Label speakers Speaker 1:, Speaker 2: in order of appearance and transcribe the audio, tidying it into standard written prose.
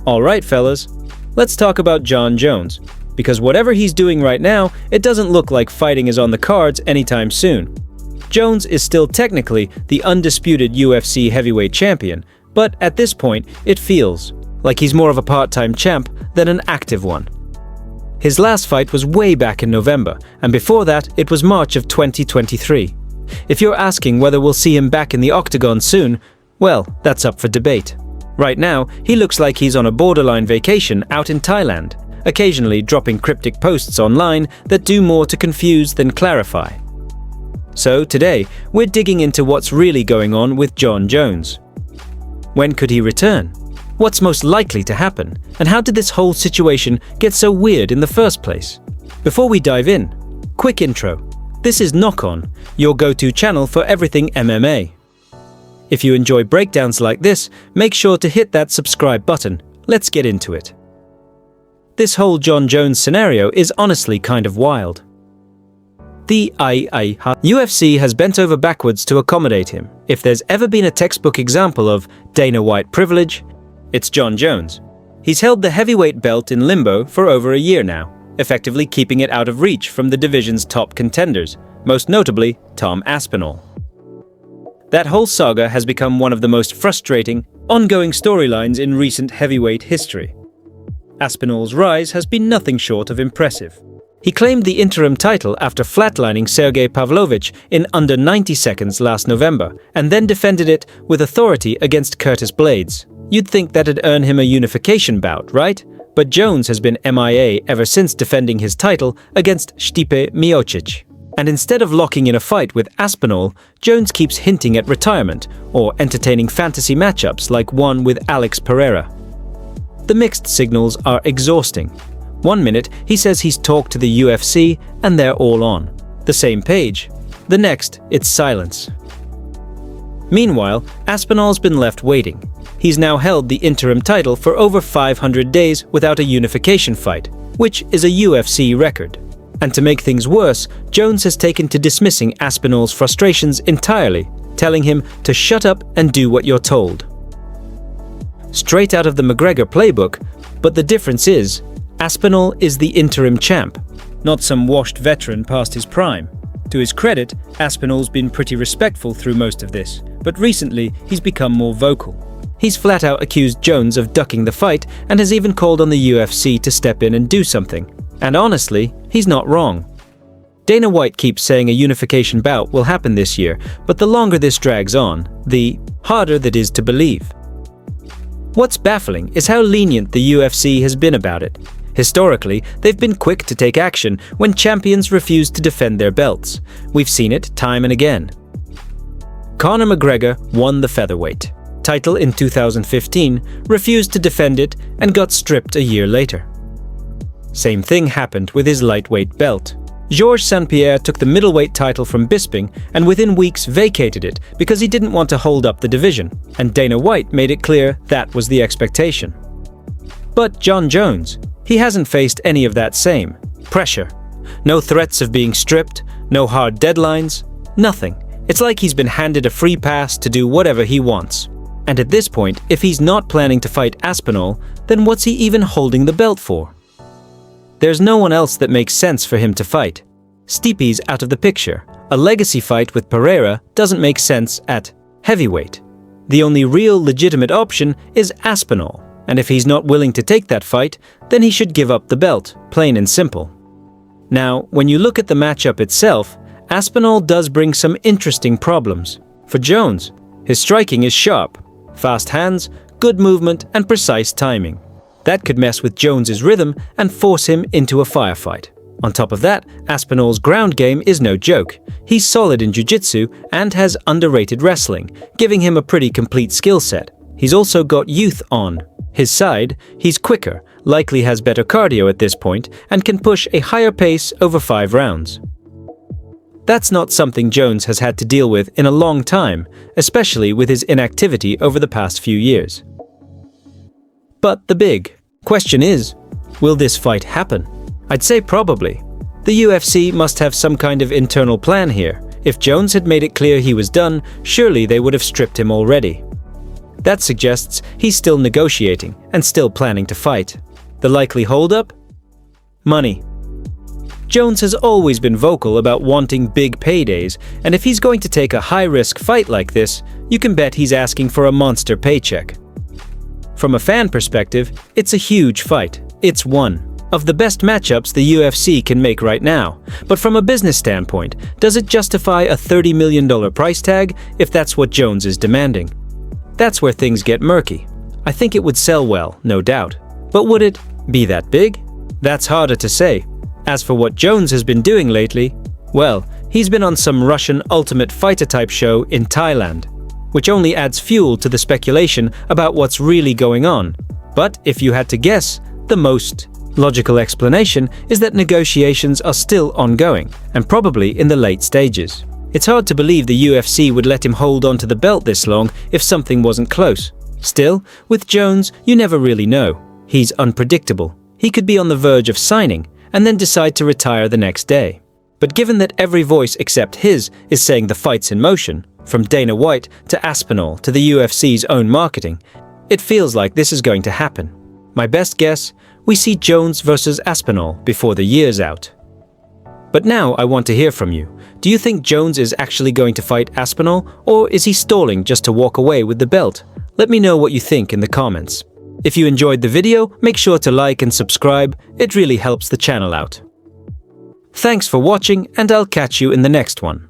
Speaker 1: Alright fellas, let's talk about Jon Jones, because whatever he's doing right now, it doesn't look like fighting is on the cards anytime soon. Jones is still technically the undisputed UFC heavyweight champion, but at this point, it feels like he's more of a part-time champ than an active one. His last fight was way back in November, and before that, it was March of 2023. If you're asking whether we'll see him back in the octagon soon, well, that's up for debate. Right now, he looks like he's on a borderline vacation out in Thailand, occasionally dropping cryptic posts online that do more to confuse than clarify. So today, we're digging into what's really going on with Jon Jones. When could he return? What's most likely to happen? And how did this whole situation get so weird in the first place? Before we dive in, quick intro. This is Knock On, your go-to channel for everything MMA. If you enjoy breakdowns like this, make sure to hit that subscribe button. Let's get into it. This whole Jon Jones scenario is honestly kind of wild. The UFC has bent over backwards to accommodate him. If there's ever been a textbook example of Dana White privilege, it's Jon Jones. He's held the heavyweight belt in limbo for over a year now, effectively keeping it out of reach from the division's top contenders, most notably Tom Aspinall. That whole saga has become one of the most frustrating, ongoing storylines in recent heavyweight history. Aspinall's rise has been nothing short of impressive. He claimed the interim title after flatlining Sergey Pavlovich in under 90 seconds last November, and then defended it with authority against Curtis Blades. You'd think that'd earn him a unification bout, right? But Jones has been MIA ever since defending his title against Stipe Miocic. And instead of locking in a fight with Aspinall, Jones keeps hinting at retirement or entertaining fantasy matchups like one with Alex Pereira. The mixed signals are exhausting. One minute, he says he's talked to the UFC and they're all on the same page. The next, it's silence. Meanwhile, Aspinall's been left waiting. He's now held the interim title for over 500 days without a unification fight, which is a UFC record. And to make things worse, Jones has taken to dismissing Aspinall's frustrations entirely, telling him to shut up and do what you're told. Straight out of the McGregor playbook, but the difference is, Aspinall is the interim champ, not some washed veteran past his prime. To his credit, Aspinall's been pretty respectful through most of this, but recently he's become more vocal. He's flat out accused Jones of ducking the fight and has even called on the UFC to step in and do something. And honestly, he's not wrong. Dana White keeps saying a unification bout will happen this year, but the longer this drags on, the harder that is to believe. What's baffling is how lenient the UFC has been about it. Historically, they've been quick to take action when champions refuse to defend their belts. We've seen it time and again. Conor McGregor won the featherweight title in 2015, refused to defend it, and got stripped a year later. Same thing happened with his lightweight belt. Georges St-Pierre took the middleweight title from Bisping and within weeks vacated it because he didn't want to hold up the division, and Dana White made it clear that was the expectation. But Jon Jones, he hasn't faced any of that same pressure. No threats of being stripped, no hard deadlines, nothing. It's like he's been handed a free pass to do whatever he wants. And at this point, if he's not planning to fight Aspinall, then what's he even holding the belt for? There's no one else that makes sense for him to fight. Stipe's out of the picture. A legacy fight with Pereira doesn't make sense at heavyweight. The only real legitimate option is Aspinall, and if he's not willing to take that fight, then he should give up the belt, plain and simple. Now, when you look at the matchup itself, Aspinall does bring some interesting problems. For Jones, his striking is sharp, fast hands, good movement, and precise timing. That could mess with Jones's rhythm and force him into a firefight. On top of that, Aspinall's ground game is no joke. He's solid in jiu-jitsu and has underrated wrestling, giving him a pretty complete skill set. He's also got youth on his side. He's quicker, likely has better cardio at this point, and can push a higher pace over 5 rounds. That's not something Jones has had to deal with in a long time, especially with his inactivity over the past few years. But the big question is, will this fight happen? I'd say probably. The UFC must have some kind of internal plan here. If Jones had made it clear he was done, surely they would have stripped him already. That suggests he's still negotiating and still planning to fight. The likely holdup? Money. Jones has always been vocal about wanting big paydays, and if he's going to take a high-risk fight like this, you can bet he's asking for a monster paycheck. From a fan perspective, it's a huge fight. It's one of the best matchups the UFC can make right now. But from a business standpoint, does it justify a $30 million price tag if that's what Jones is demanding? That's where things get murky. I think it would sell well, no doubt. But would it be that big? That's harder to say. As for what Jones has been doing lately, well, he's been on some Russian Ultimate Fighter type show in Thailand, which only adds fuel to the speculation about what's really going on. But if you had to guess, the most logical explanation is that negotiations are still ongoing, and probably in the late stages. It's hard to believe the UFC would let him hold on to the belt this long if something wasn't close. Still, with Jones, you never really know. He's unpredictable. He could be on the verge of signing, and then decide to retire the next day. But given that every voice except his is saying the fight's in motion, from Dana White to Aspinall to the UFC's own marketing, it feels like this is going to happen. My best guess, we see Jones versus Aspinall before the year's out. But now I want to hear from you. Do you think Jones is actually going to fight Aspinall, or is he stalling just to walk away with the belt? Let me know what you think in the comments. If you enjoyed the video, make sure to like and subscribe. It really helps the channel out. Thanks for watching, and I'll catch you in the next one.